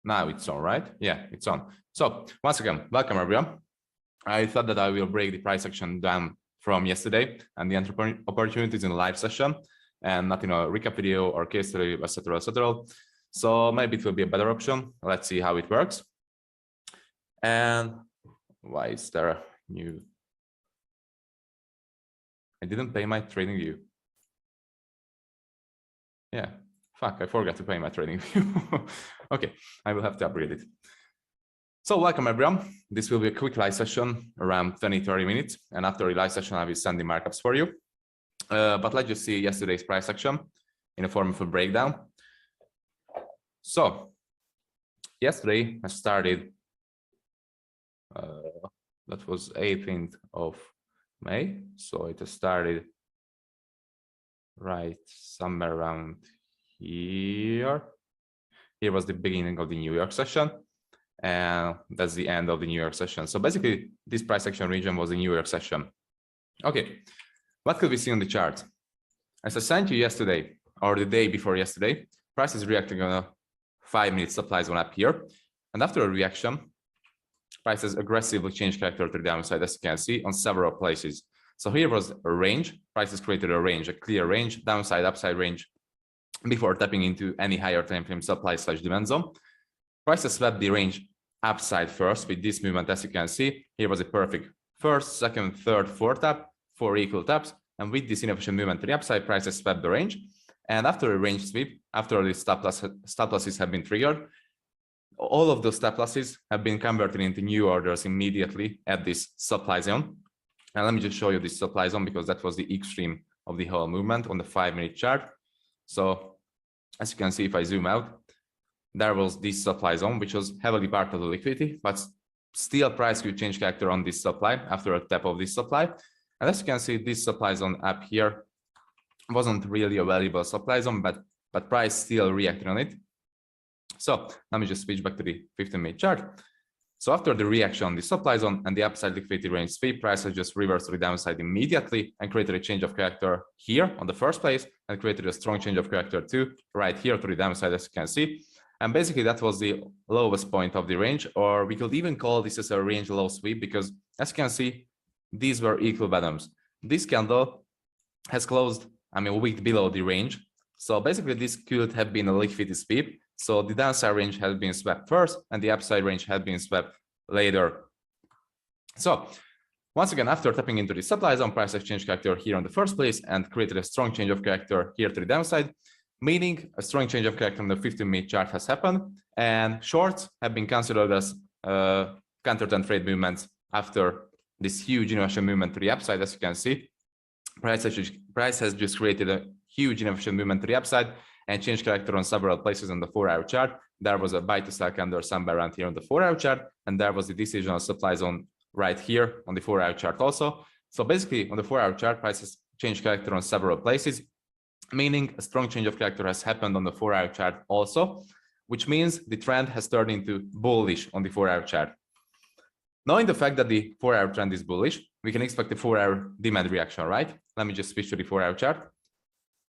Now it's on, right? Yeah, it's on. So once again, welcome everyone. I thought that I will break the price action down from yesterday and the opportunities in the live session and not in a recap video or case study, etc., etc. So maybe it will be a better option. Let's see how it works. And why is there a new? I didn't pay my trading view. Yeah, fuck, I forgot to pay my trading view. Okay, I will have to upgrade it. So welcome everyone. This will be a quick live session around 20-30 minutes. And after the live session, I will send the markups for you. But let's just see yesterday's price action in a form of a breakdown. So yesterday I started, that was 18th of May. So it started right somewhere around here. Here was the beginning of the New York session. And that's the end of the New York session. So basically, this price action region was the New York session. Okay, what could we see on the chart? As I sent you yesterday, or the day before yesterday, price is reacting on a 5-minute supply zone up here. And after a reaction, price has aggressively changed character to the downside, as you can see, on several places. So here was a range. Price has created a range, a clear range, downside, upside range, before tapping into any higher time frame supply/demand zone. Price has swept the range upside first with this movement, as you can see. Here was a perfect first, second, third, fourth tap, 4 equal taps. And with this inefficient movement to the upside, price has swept the range. And after a range sweep, after the stop losses have been triggered, all of those stop losses have been converted into new orders immediately at this supply zone. And let me just show you this supply zone because that was the extreme of the whole movement on the 5-minute chart. So as you can see, if I zoom out, there was this supply zone, which was heavily part of the liquidity, but still price could change character on this supply after a tap of this supply. And as you can see, this supply zone up here wasn't really a valuable supply zone, but price still reacted on it. So let me just switch back to the 15-minute chart. So after the reaction on the supply zone and the upside liquidity range sweep, price has just reversed to the downside immediately and created a change of character here on the first place and created a strong change of character too, right here to the downside, as you can see. And basically that was the lowest point of the range, or we could even call this as a range low sweep because as you can see, these were equal bottoms. This candle has closed, a wick below the range. So basically this could have been a liquidity sweep. So the downside range has been swept first and the upside range has been swept later. So once again, after tapping into the supply zone, price has changed character here on the first place and created a strong change of character here to the downside, meaning a strong change of character on the 15-minute chart has happened, and shorts have been considered as counter-trend trade movements after this huge inefficient movement to the upside. As you can see, price has just created a huge inefficient movement to the upside and changed character on several places on the 4-hour chart. There was a buy to sell candle somewhere around here on the 4-hour chart, and there was the decisional supply zone right here on the 4-hour chart also. So basically on the 4-hour chart, price has changed character on several places, meaning a strong change of character has happened on the 4-hour chart also, which means the trend has turned into bullish on the 4-hour chart. Knowing the fact that the 4-hour trend is bullish, we can expect the 4-hour demand reaction, right? Let me just switch to the 4-hour chart.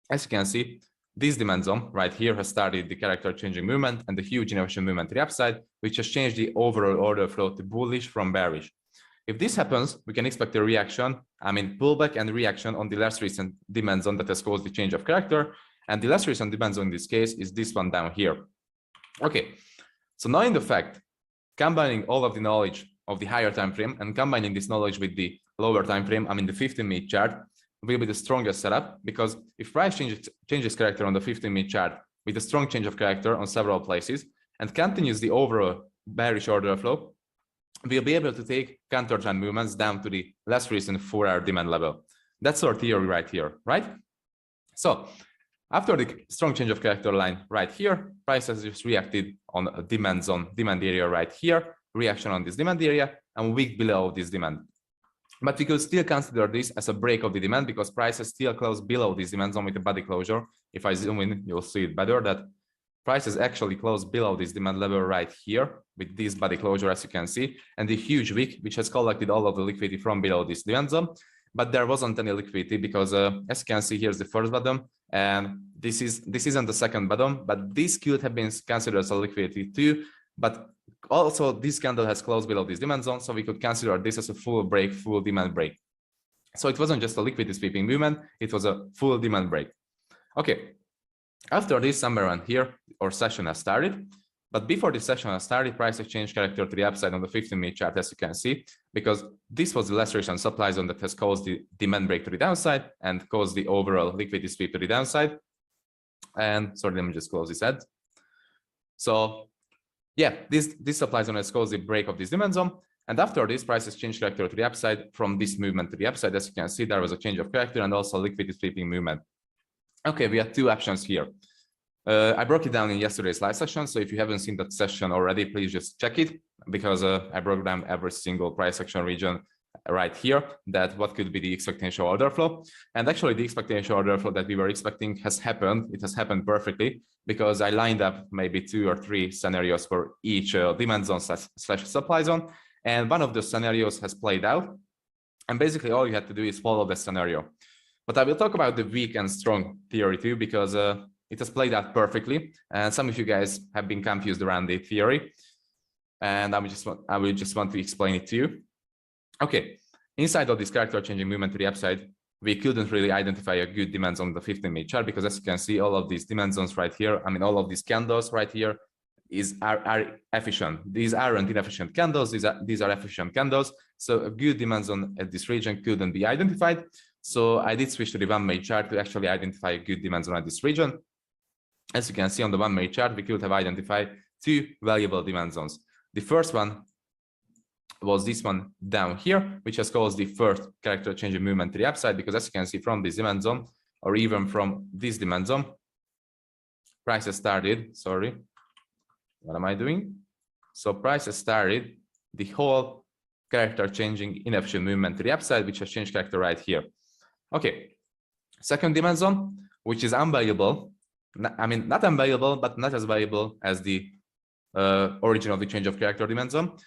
As you can see, this demand zone right here has started the character changing movement and the huge inefficient movement to the upside, which has changed the overall order flow to bullish from bearish. If this happens, we can expect a reaction, pullback and reaction on the last recent demand zone that has caused the change of character. And the last recent demand zone in this case is this one down here. Okay, so knowing the fact, combining all of the knowledge of the higher time frame and combining this knowledge with the lower time frame, the 15-minute chart, will be the strongest setup, because if price changes character on the 15-minute chart with a strong change of character on several places and continues the overall bearish order flow, we'll be able to take counter trend movements down to the last recent 4-hour demand level. That's our theory right here, right? So after the strong change of character line right here, price has just reacted on a demand zone, demand area right here, reaction on this demand area, and weak below this demand. But we could still consider this as a break of the demand because price has still closed below this demand zone with a body closure. If I zoom in, you'll see it better that price is actually closed below this demand level right here with this body closure, as you can see, and the huge wick, which has collected all of the liquidity from below this demand zone. But there wasn't any liquidity because, as you can see, here's the first bottom, and this isn't the second bottom, but this could have been considered as a liquidity too, but also this candle has closed below this demand zone, so we could consider this as a full break, full demand break. So it wasn't just a liquidity sweeping movement, it was a full demand break. Okay, after this, somewhere around here, our session has started. But before this session has started, price exchange character to the upside on the 15-minute chart, as you can see, because this was the last recent supply zone that has caused the demand break to the downside and caused the overall liquidity sweep to the downside. And sorry, let me just close this ad. So yeah, this supply zone has caused the break of this demand zone. And after this, price exchange character to the upside, from this movement to the upside, as you can see, there was a change of character and also liquidity sweeping movement. Okay, we have two options here. I broke it down in yesterday's live session, so if you haven't seen that session already, please just check it, because I broke down every single price action region right here, that what could be the expectation order flow. And actually the expectation order flow that we were expecting has happened. It has happened perfectly, because I lined up maybe 2 or 3 scenarios for each demand zone slash supply zone, and one of the scenarios has played out. And basically all you had to do is follow the scenario. But I will talk about the weak and strong theory too, because it has played out perfectly, and some of you guys have been confused around the theory, and I will just want to explain it to you. Okay, inside of this character changing movement to the upside, we couldn't really identify a good demand zone on the 15-minute chart, because as you can see, all of these demand zones right here, I mean, all of these candles right here are efficient. These aren't inefficient candles, these are efficient candles. So a good demand zone at this region couldn't be identified. So I did switch to the 1-minute chart to actually identify a good demand zone at this region. As you can see on the 1-minute chart, we could have identified 2 valuable demand zones. The first one was this one down here, which has caused the first character changing movement to the upside, because as you can see from this demand zone, or even from this demand zone, price has started, sorry, what am I doing? So price has started the whole character changing inefficient movement to the upside, which has changed character right here. Okay, second demand zone, which is unvaluable. I mean, not unvaluable, but not as valuable as the origin of the change of character demand zone,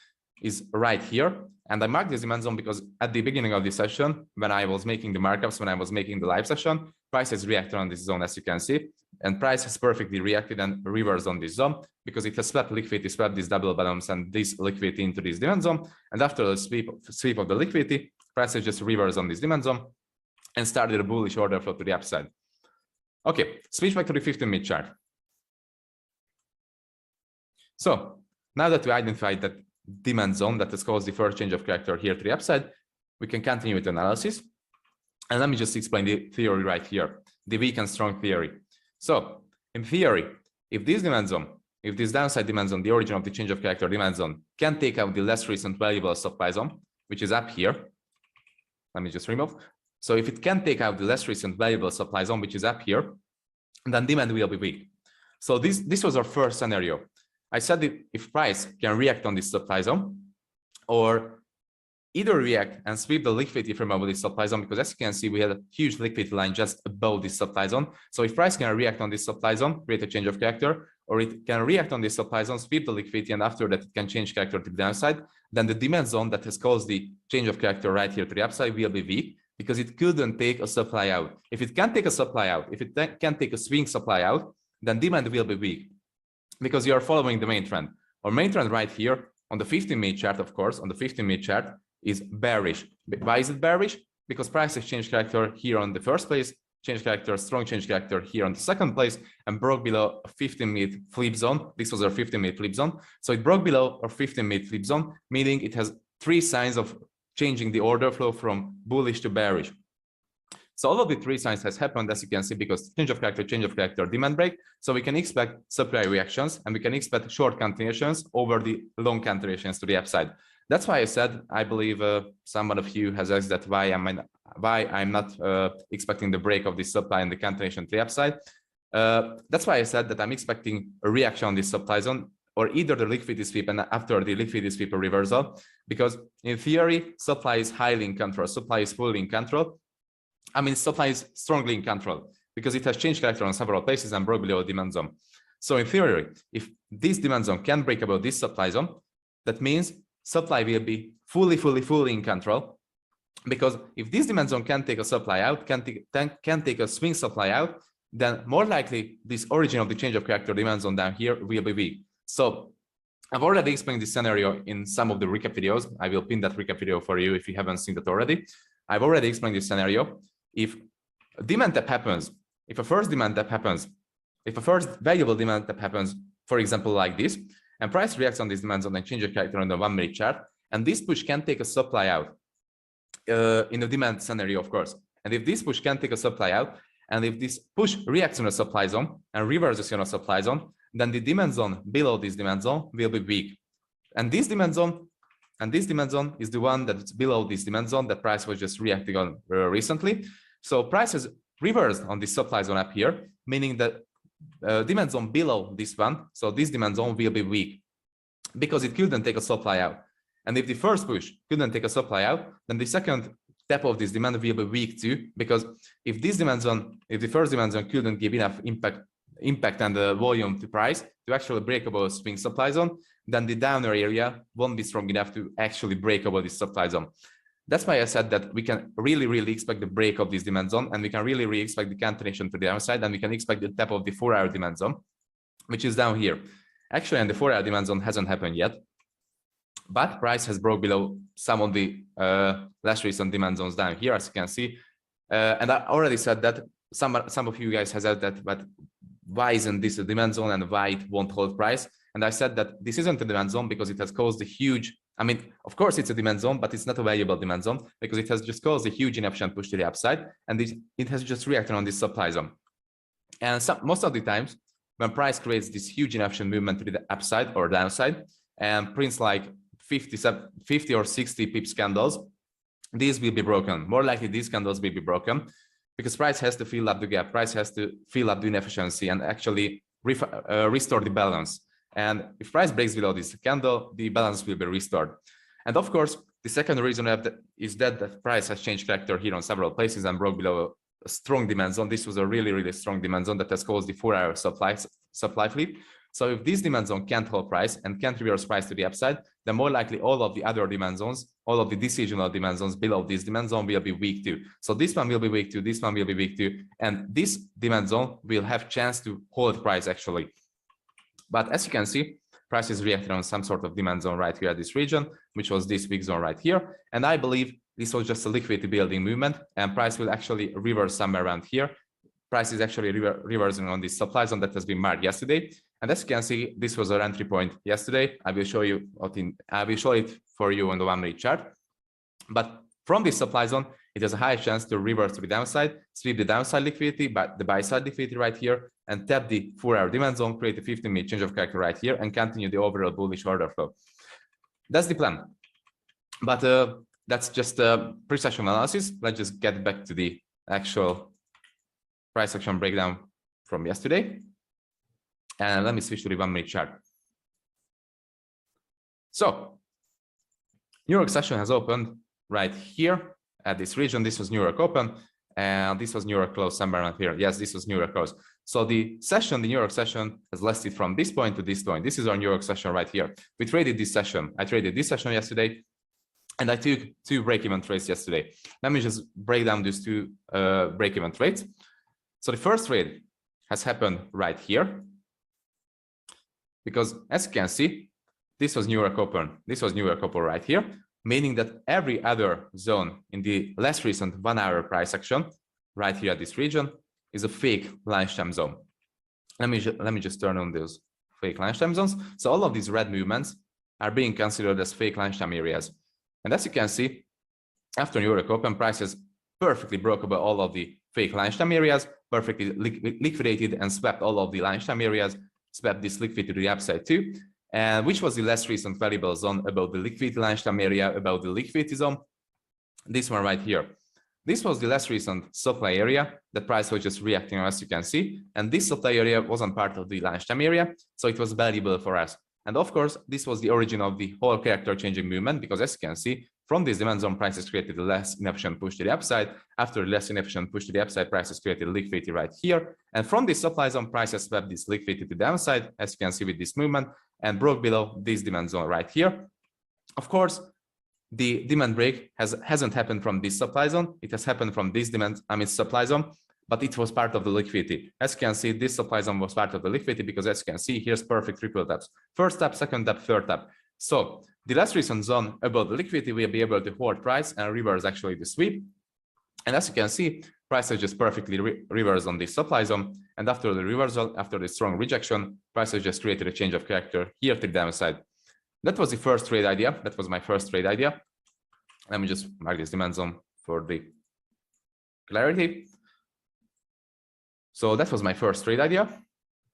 is right here. And I marked this demand zone because at the beginning of the session, when I was making the markups, when I was making the live session, price has reacted on this zone, as you can see, and price has perfectly reacted and reversed on this zone, because it has swept liquidity, swept this double balance and this liquidity into this demand zone. And after the sweep of the liquidity, price has just reversed on this demand zone and started a bullish order flow to the upside. Okay, switch back to the 15-minute chart. So now that we identified that demand zone that has caused the first change of character here to the upside, we can continue with analysis. And let me just explain the theory right here, the weak and strong theory. So in theory, if this demand zone, if this downside demand zone, the origin of the change of character demand zone, can take out the less recent valuable supply zone, which is up here. Let me just remove. So if it can take out the less recent valuable supply zone, which is up here, then demand will be weak. So this was our first scenario. I said that if price can react on this supply zone, or either react and sweep the liquidity from above this supply zone, because as you can see, we had a huge liquidity line just above this supply zone. So if price can react on this supply zone, create a change of character, or it can react on this supply zone, sweep the liquidity, and after that it can change character to the downside, then the demand zone that has caused the change of character right here to the upside will be weak, because it couldn't take a supply out. If it can take a supply out, if it can take a swing supply out, then demand will be weak, because you are following the main trend. Our main trend right here on the 15-minute chart, of course, on the 15-minute chart is bearish. Why is it bearish? Because price has changed character here on the first place, change character, strong change character here on the second place, and broke below a 15-minute flip zone. This was our 15-minute flip zone. So it broke below our 15-minute flip zone, meaning it has 3 signs of changing the order flow from bullish to bearish. So all of the 3 signs has happened, as you can see, because change of character, demand break. So we can expect supply reactions, and we can expect short continuations over the long continuations to the upside. That's why I said, I believe someone of you has asked that why I'm not expecting the break of this supply and the continuation to the upside. That's why I said that I'm expecting a reaction on this supply zone, or either the liquidity sweep and after the liquidity sweep a reversal, because in theory, supply is highly in control, supply is fully in control. I mean, supply is strongly in control because it has changed character on several places and broke below a demand zone. So in theory, if this demand zone can break above this supply zone, that means supply will be fully in control. Because if this demand zone can take a supply out, can take a swing supply out, then more likely this origin of the change of character demand zone down here will be weak. So I've already explained this scenario in some of the recap videos. I will pin that recap video for you if you haven't seen that already. I've already explained this scenario. If a demand tap happens, if a first demand tap happens, if a first valuable demand tap happens, for example, like this, and price reacts on this demand zone and changes character on the 1 minute chart, and this push can take a supply out in a demand scenario, of course. And if this push can take a supply out, and if this push reacts on a supply zone and reverses on a supply zone, then the demand zone below this demand zone will be weak. And this demand zone is the one that's below this demand zone that price was just reacting on recently. So price has reversed on this supply zone up here, meaning that demand zone below this one, so this demand zone will be weak because it couldn't take a supply out. And if the first push couldn't take a supply out, then the second tap of this demand will be weak too, because if this demand zone, if the first demand zone couldn't give enough impact and the volume to price to actually break above a swing supply zone, then the downer area won't be strong enough to actually break above this supply zone. That's why I said that we can really expect the break of this demand zone, and we can really expect the continuation to the downside, and we can expect the tap of the 4-hour demand zone, which is down here. Actually, and the 4-hour demand zone hasn't happened yet, but price has broke below some of the last recent demand zones down here, as you can see. And I already said that some of you guys has said that, but why isn't this a demand zone and why it won't hold price? And I said that this isn't a demand zone because it has caused a huge, I mean, of course it's a demand zone, but it's not a valuable demand zone because it has just caused a huge inefficient push to the upside, and it has just reacted on this supply zone. And most of the times when price creates this huge inefficient movement to the upside or downside and prints like 50 or 60 pips candles, these will be broken. More likely these candles will be broken because price has to fill up the gap. Price has to fill up the inefficiency and actually restore the balance. And if price breaks below this candle, the balance will be restored. And of course, the second reason is that the price has changed character here on several places and broke below a strong demand zone. This was a really strong demand zone that has caused the 4-hour supply flip. So if this demand zone can't hold price and can't reverse price to the upside, then more likely all of the other demand zones, all of the decisional demand zones below this demand zone will be weak too. So this one will be weak too, this one will be weak too, and this demand zone will have chance to hold price actually. But as you can see, price is reacting on some sort of demand zone right here at this region, which was this weak zone right here. And I believe this was just a liquidity building movement, and price will actually reverse somewhere around here. Price is actually reversing on this supply zone that has been marked yesterday. And as you can see, this was our entry point yesterday. I will show it for you on the 1 minute chart. But from this supply zone, it has a high chance to reverse to the downside, sweep the downside liquidity, but the buy side liquidity right here, and tap the 4-hour demand zone, create a 15-minute change of character right here, and continue the overall bullish order flow. That's the plan. But that's just a pre-session analysis. Let's just get back to the actual price action breakdown from yesterday. And let me switch to the 1 minute chart. So, New York session has opened right here at this region. This was New York open, and this was New York close somewhere around here. Yes, this was New York close. So the New York session has lasted from this point to this point. This is our New York session right here. We traded this session. I traded this session yesterday, and I took 2 break-even trades yesterday. Let me just break down these 2 break-even trades. So the first trade has happened right here, because as you can see, this was New York open. This was New York open right here, meaning that every other zone in the less recent 1-hour price action right here at this region is a fake lunchtime zone. Let me just turn on those fake lunchtime zones. So all of these red movements are being considered as fake lunchtime areas. And as you can see, after New York open, prices perfectly broke about all of the fake lunchtime areas, perfectly liquidated and swept all of the lunchtime areas, swept this liquidity to the upside too. And which was the less recent valuable zone about the liquidity lunchtime area, about the liquidity zone? This one right here. This was the less recent supply area that price was just reacting on, as you can see. And this supply area wasn't part of the lunchtime area, so it was valuable for us. And of course, this was the origin of the whole character changing movement, because as you can see, from this demand zone, prices created a less inefficient push to the upside. After the less inefficient push to the upside, prices created liquidity right here. And from this supply zone, prices swept this liquidity to the downside, as you can see with this movement, and broke below this demand zone right here. Of course, the demand break hasn't happened from this supply zone. It has happened from this supply zone, but it was part of the liquidity. As you can see, this supply zone was part of the liquidity because as you can see, here's perfect triple taps. First tap, second tap, third tap. So the last recent zone above the liquidity will be able to hold price and reverse actually the sweep. And as you can see, price has just perfectly reversed on this supply zone. And after the reversal, after the strong rejection, price has just created a change of character here to the downside. That was the first trade idea. That was my first trade idea. Let me just mark this demand zone for the clarity. So that was my first trade idea.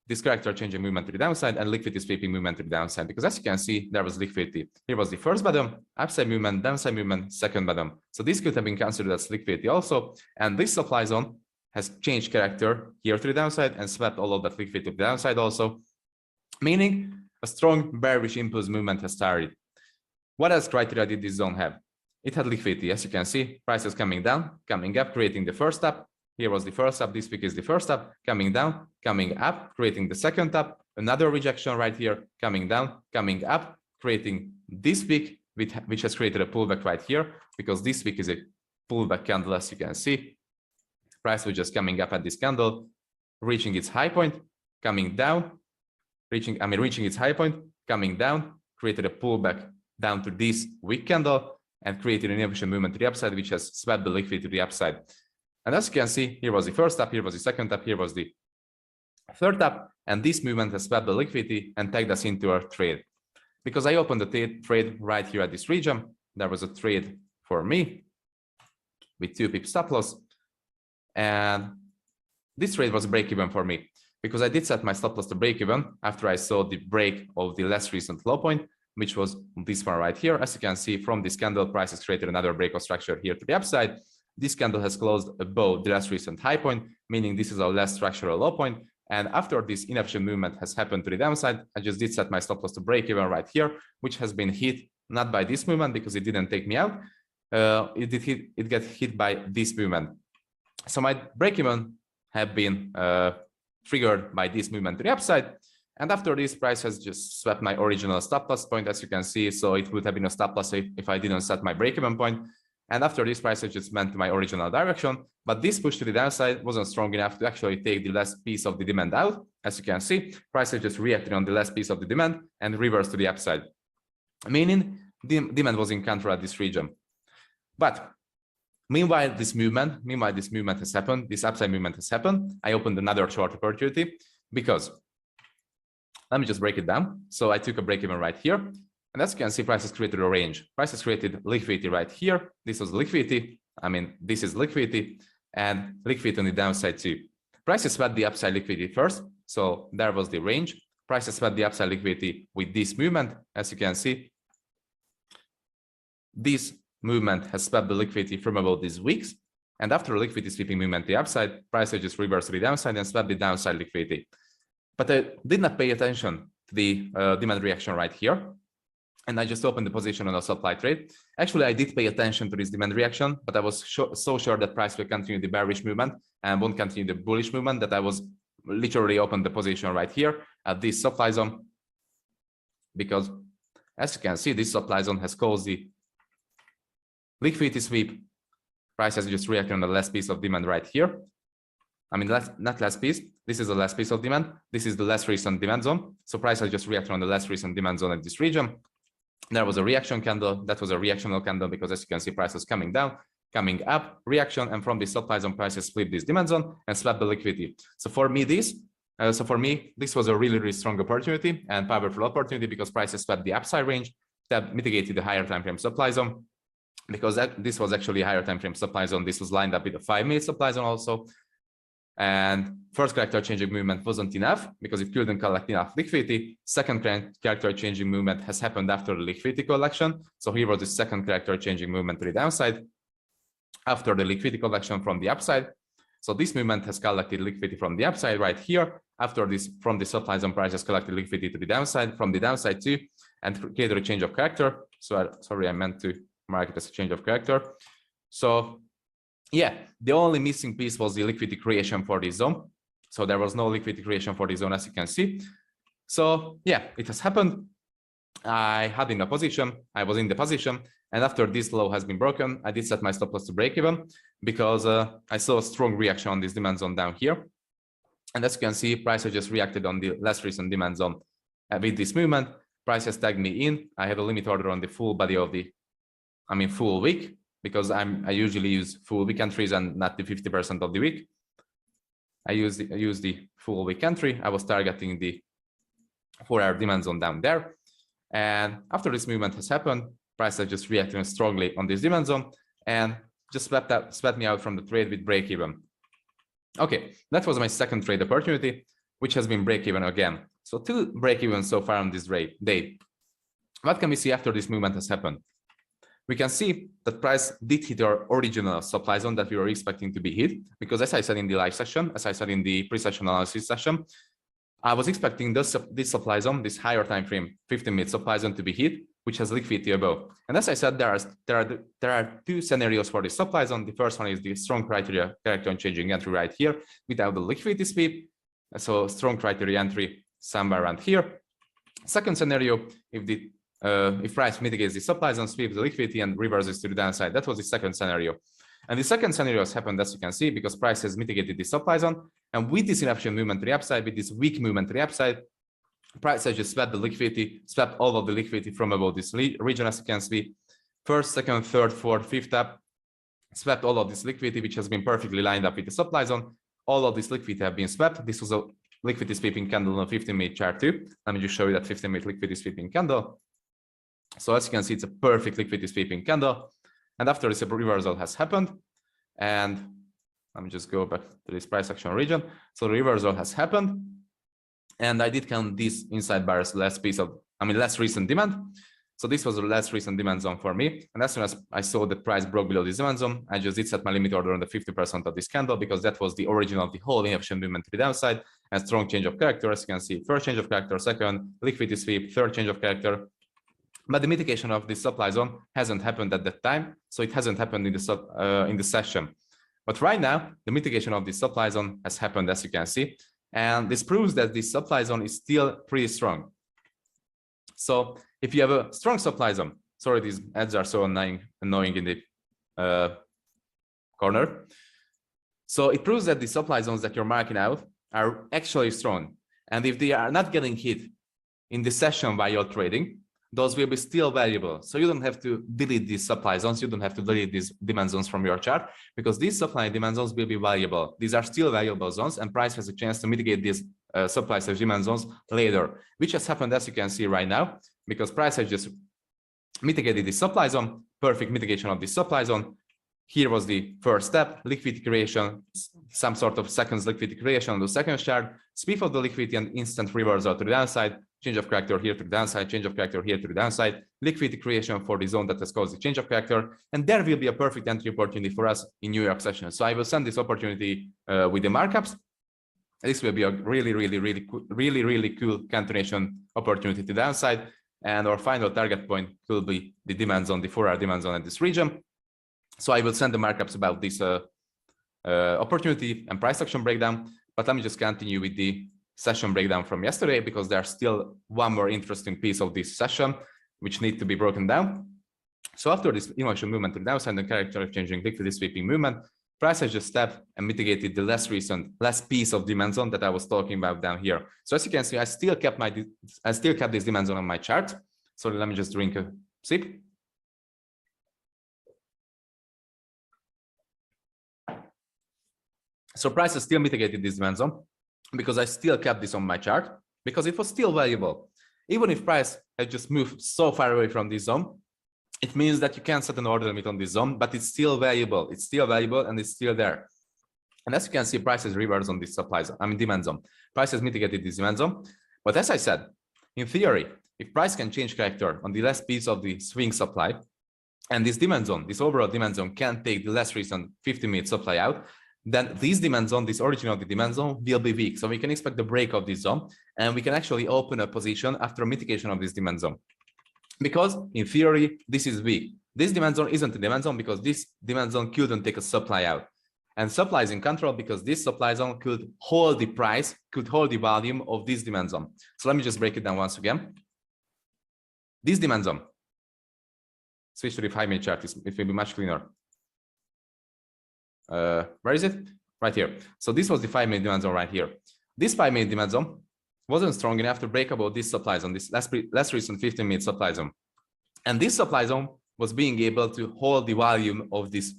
This character changing movement to the downside and liquidity sweeping movement to the downside, because as you can see, there was liquidity. Here was the first bottom, upside movement, downside movement, second bottom. So this could have been considered as liquidity also. And this supply zone has changed character here to the downside and swept all of that liquidity to the downside also, meaning a strong bearish impulse movement has started. What else criteria did this zone have? It had liquidity. As you can see, prices coming down, coming up, creating the first tap. Here was the first tap. This week is the first tap, coming down, coming up, creating the second tap. Another rejection right here, coming down, coming up, creating this week, which has created a pullback right here, because this week is a pullback candle, as you can see. Price was just coming up at this candle, reaching its high point, coming down, reaching its high point, coming down, created a pullback down to this weak candle, and created an inefficient movement to the upside, which has swept the liquidity to the upside. And as you can see, here was the first tap, here was the second tap, here was the third tap, and this movement has swept the liquidity and tagged us into our trade. Because I opened the trade right here at this region, there was a trade for me with 2 pip stop loss, and this trade was a break even for me because I did set my stop loss to break even after I saw the break of the last recent low point, which was this one right here. As you can see from this candle, price has created another breakout structure here to the upside. This candle has closed above the last recent high point, meaning this is our last structural low point. And after this inefficient movement has happened to the downside, I just did set my stop loss to break even right here, which has been hit not by this movement because it didn't take me out. It got hit by this movement. So my break even have been triggered by this movement to the upside. And after this, price has just swept my original stop loss point, as you can see. So it would have been a stop loss if I didn't set my break even point. And after this, price has just went to my original direction. But this push to the downside wasn't strong enough to actually take the last piece of the demand out. As you can see, price has just reacted on the last piece of the demand and reversed to the upside, meaning the demand was in control at this region. But meanwhile, this movement has happened, this upside movement has happened. I opened another short opportunity because, let me just break it down. So I took a break even right here. And as you can see, price has created a range. Price has created liquidity right here. This was liquidity. This is liquidity and liquidity on the downside too. Price has swept the upside liquidity first. So there was the range. Price has swept the upside liquidity with this movement. As you can see, this movement has swept the liquidity from about these weeks. And after a liquidity sweeping movement to the upside, price has just reversed to the downside and swept the downside liquidity. But I did not pay attention to the demand reaction right here. And I just opened the position on a supply trade. Actually, I did pay attention to this demand reaction, but I was so sure that price will continue the bearish movement and won't continue the bullish movement that I was literally opened the position right here at this supply zone. Because as you can see, this supply zone has caused the liquidity sweep. Price has just reacted on the last piece of demand right here. Not last piece. This is the last piece of demand. This is the last recent demand zone. So price has just reacted on the last recent demand zone at this region. There was a reaction candle. That was a reactional candle because as you can see, price is coming down, coming up, reaction, and from the supply zone, prices split this demand zone and slap the liquidity. So for me, this was a really, really strong opportunity and powerful opportunity because prices swept the upside range that mitigated the higher time frame supply zone. Because this was actually a higher time frame supply zone. This was lined up with a 5-minute supply zone also. And first character changing movement wasn't enough because it couldn't collect enough liquidity. Second character changing movement has happened after the liquidity collection. So here was the second character changing movement to the downside after the liquidity collection from the upside. So this movement has collected liquidity from the upside right here. After this, from the supply zone, price has collected liquidity to the downside, from the downside too, and created a change of character. So sorry, I meant to mark it as a change of character. So yeah, the only missing piece was the liquidity creation for this zone. So there was no liquidity creation for this zone, as you can see. So yeah, it has happened. I was in the position, and after this low has been broken, I did set my stop loss to break even. because I saw a strong reaction on this demand zone down here. And as you can see, price has just reacted on the last recent demand zone. With this movement, price has tagged me in. I have a limit order on the full body of the, full week, because I usually use full week entries and not the 50% of the week. I use the full week entry. I was targeting the 4-hour demand zone down there. And after this movement has happened, price has just reacted strongly on this demand zone and just swept me out from the trade with break even. Okay, that was my second trade opportunity, which has been break even again. So 2 break even so far on this day. What can we see after this movement has happened? We can see that price did hit our original supply zone that we were expecting to be hit, because as I said in the live session, as I said in the pre-session analysis session, I was expecting this supply zone, this higher time frame 15-minute supply zone to be hit, which has liquidity above. And as I said, there are 2 scenarios for this supply zone. The first one is the strong criteria character on changing entry right here without the liquidity sweep. So strong criteria entry somewhere around here. Second scenario, if price mitigates the supply zone, sweeps the liquidity and reverses to the downside. That was the second scenario. And the second scenario has happened, as you can see, because price has mitigated the supply zone. And with this inefficient movement to the upside, with this weak movement to the upside, price has just swept the liquidity, swept all of the liquidity from above this region, as you can see. First, second, third, fourth, fifth up, swept all of this liquidity, which has been perfectly lined up with the supply zone. All of this liquidity have been swept. This was a liquidity sweeping candle on a 15-minute chart too. Let me just show you that 15-minute liquidity sweeping candle. So as you can see, it's a perfect liquidity sweeping candle. And after this reversal has happened, and let me just go back to this price action region. So the reversal has happened, and I did count this inside bars less recent demand. So this was the last recent demand zone for me. And as soon as I saw that price broke below this demand zone, I just did set my limit order on the 50% of this candle, because that was the origin of the whole inefficient movement to the downside and strong change of character. As you can see, first change of character, second liquidity sweep, third change of character. But the mitigation of this supply zone hasn't happened at that time, so it hasn't happened in the session. But right now, the mitigation of this supply zone has happened, as you can see, and this proves that this supply zone is still pretty strong. So if you have a strong supply zone, sorry, these ads are so annoying in the corner. So it proves that the supply zones that you're marking out are actually strong, and if they are not getting hit in the session while you're trading, those will be still valuable. So you don't have to delete these supply zones. You don't have to delete these demand zones from your chart, because these supply and demand zones will be valuable. These are still valuable zones, and price has a chance to mitigate these supply and demand zones later, which has happened, as you can see right now, because price has just mitigated the supply zone, perfect mitigation of the supply zone. Here was the first step, liquidity creation, some sort of seconds liquidity creation on the second chart, sweep of the liquidity and instant reversal to the downside, change of character here to the downside, change of character here to the downside, liquidity creation for the zone that has caused the change of character, and there will be a perfect entry opportunity for us in New York session. So I will send this opportunity with the markups. This will be a really cool continuation opportunity to the downside, and our final target point will be the demand zone, the 4-hour demand zone at this region. So I will send the markups about this opportunity and price action breakdown, but let me just continue with the session breakdown from yesterday, because there's still one more interesting piece of this session which need to be broken down. So after this emotional movement to the downside and character of changing liquidity sweeping movement, price has just stepped and mitigated the last piece of demand zone that I was talking about down here. So as you can see, I still kept this demand zone on my chart. So let me just drink a sip. So price has still mitigated this demand zone, because I still kept this on my chart, because it was still valuable. Even if price had just moved so far away from this zone, it means that you can't set an order limit on this zone, but it's still valuable. It's still valuable and it's still there. And as you can see, price has reversed on this supply zone, demand zone. Price has mitigated this demand zone. But as I said, in theory, if price can change character on the last piece of the swing supply, and this demand zone, this overall demand zone can take the last recent 50-minute supply out, then this demand zone, this origin of the demand zone will be weak. So we can expect the break of this zone, and we can actually open a position after mitigation of this demand zone. Because in theory, this is weak. This demand zone isn't a demand zone because this demand zone couldn't take a supply out. And supply is in control because this supply zone could hold the price, could hold the volume of this demand zone. So let me just break it down once again. This demand zone, switch to the 5-minute chart, it will be much cleaner. where is it? Right here. So this was the 5-minute demand zone right here. This 5-minute demand zone wasn't strong enough to break above this supply zone, this last recent 15-minute supply zone. And this supply zone was being able to hold the volume of this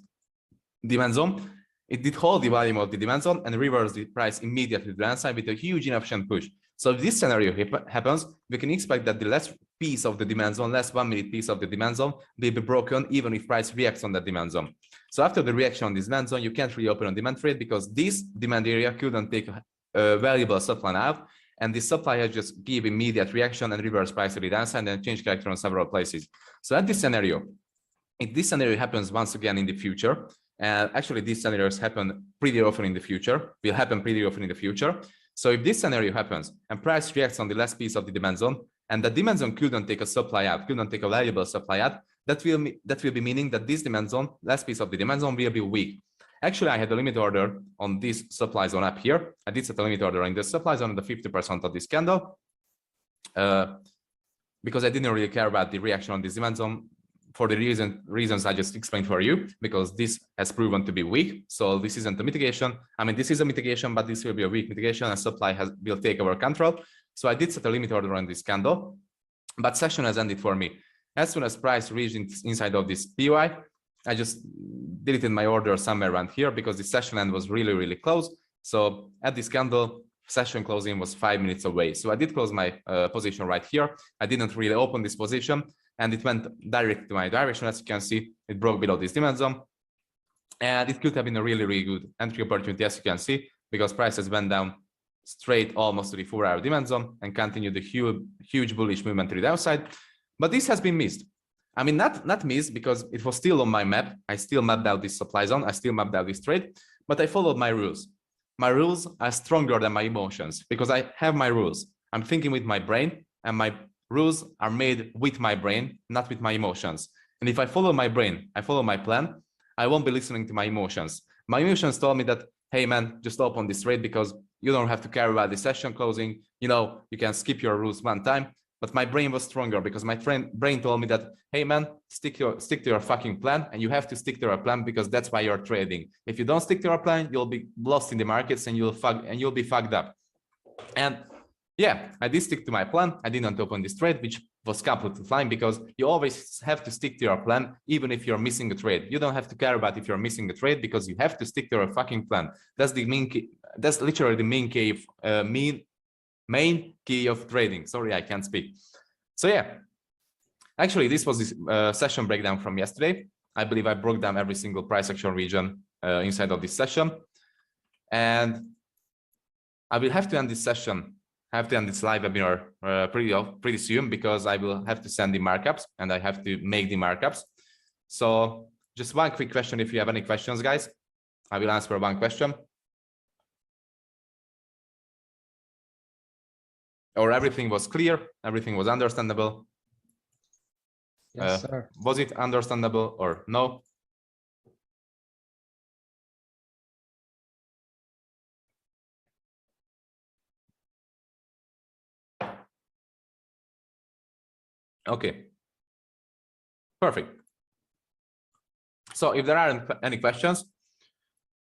demand zone. It did hold the volume of the demand zone and reverse the price immediately to the downside with a huge inefficient push. So if this scenario happens, we can expect that the last piece of the demand zone, last 1-minute piece of the demand zone will be broken even if price reacts on that demand zone. So after the reaction on this demand zone, you can't really open a demand trade because this demand area couldn't take a valuable supply out, and the supply has just give immediate reaction and reverse price to the downside and change character on several places. So at this scenario, if this scenario happens once again in the future, and actually these scenarios happen pretty often in the future, will happen pretty often in the future. So if this scenario happens and price reacts on the last piece of the demand zone, and the demand zone couldn't take a supply out, couldn't take a valuable supply out, that will be meaning that this demand zone, last piece of the demand zone, will be weak. Actually, I had a limit order on this supply zone up here. I did set a limit order in the supply zone at the 50% of this candle because I didn't really care about the reaction on this demand zone for the reasons I just explained for you, because this has proven to be weak. So this isn't a mitigation. I mean, this is a mitigation, but this will be a weak mitigation and supply will take over control. So I did set a limit order on this candle, but session has ended for me. As soon as price reached inside of this POI, I just deleted my order somewhere around here because the session end was really, really close. So at this candle, session closing was 5 minutes away. So I did close my position right here. I didn't really open this position and it went direct to my direction. As you can see, it broke below this demand zone. And it could have been a really, really good entry opportunity, as you can see, because prices went down straight almost to the 4-hour demand zone and continued the huge bullish movement to the downside. But this has been missed. I mean, not missed because it was still on my map. I still mapped out this supply zone. I still mapped out this trade, but I followed my rules. My rules are stronger than my emotions because I have my rules. I'm thinking with my brain and my rules are made with my brain, not with my emotions. And if I follow my brain, I follow my plan, I won't be listening to my emotions. My emotions told me that, hey man, just open this trade because you don't have to care about the session closing. You know, you can skip your rules one time. But my brain was stronger because my brain told me that, hey man, stick to your fucking plan, and you have to stick to your plan because that's why you're trading. If you don't stick to your plan, you'll be lost in the markets and you'll be fucked up. And yeah, I did stick to my plan. I didn't open this trade, which was completely fine because you always have to stick to your plan, even if you're missing a trade. You don't have to care about if you're missing a trade because you have to stick to your fucking plan. That's the main key. That's literally the main key of trading. Sorry, I can't speak. So yeah, actually, this was the session breakdown from yesterday. I believe I broke down every single price action region inside of this session. And I will have to end this session. I have to end this live webinar pretty soon because I will have to send the markups and I have to make the markups. So just one quick question. If you have any questions, guys, I will answer one question. Or everything was clear, everything was understandable. Yes, sir. Was it understandable or no? Okay, perfect. So if there aren't any questions,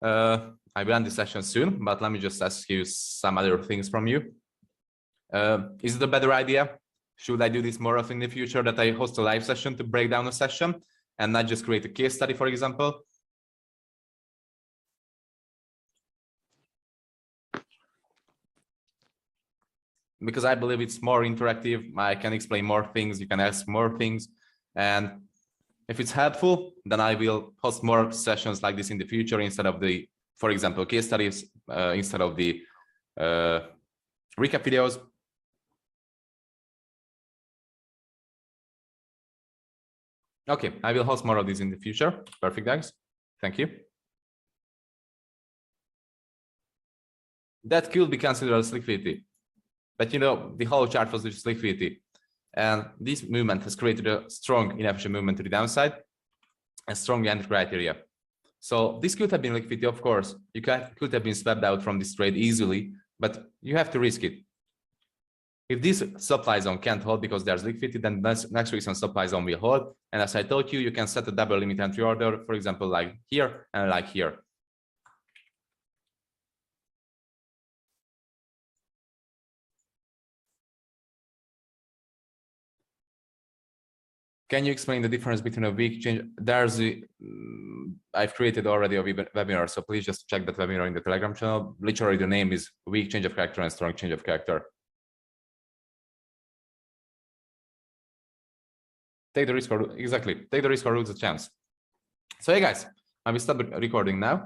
I will end the session soon, but let me just ask you some other things from you. Is it a better idea? Should I do this more often in the future, that I host a live session to break down a session and not just create a case study, for example? Because I believe it's more interactive. I can explain more things. You can ask more things. And if it's helpful, then I will host more sessions like this in the future instead of the, for example, case studies, instead of the recap videos. Okay, I will host more of these in the future. Perfect, guys. Thank you. That could be considered as liquidity. But you know, the whole chart was just liquidity. And this movement has created a strong inefficient movement to the downside and strong entry criteria. So this could have been liquidity, of course. You could have been swept out from this trade easily, but you have to risk it. If this supply zone can't hold because there's liquidity, then next recent supply zone will hold. And as I told you, you can set a double limit entry order, for example, like here and like here. Can you explain the difference between a weak change? There's I've created already a webinar, so please just check that webinar in the Telegram channel. Literally, the name is weak change of character and strong change of character. Take the risk or exactly. Take the risk or lose the chance. So hey guys, I will stop recording now.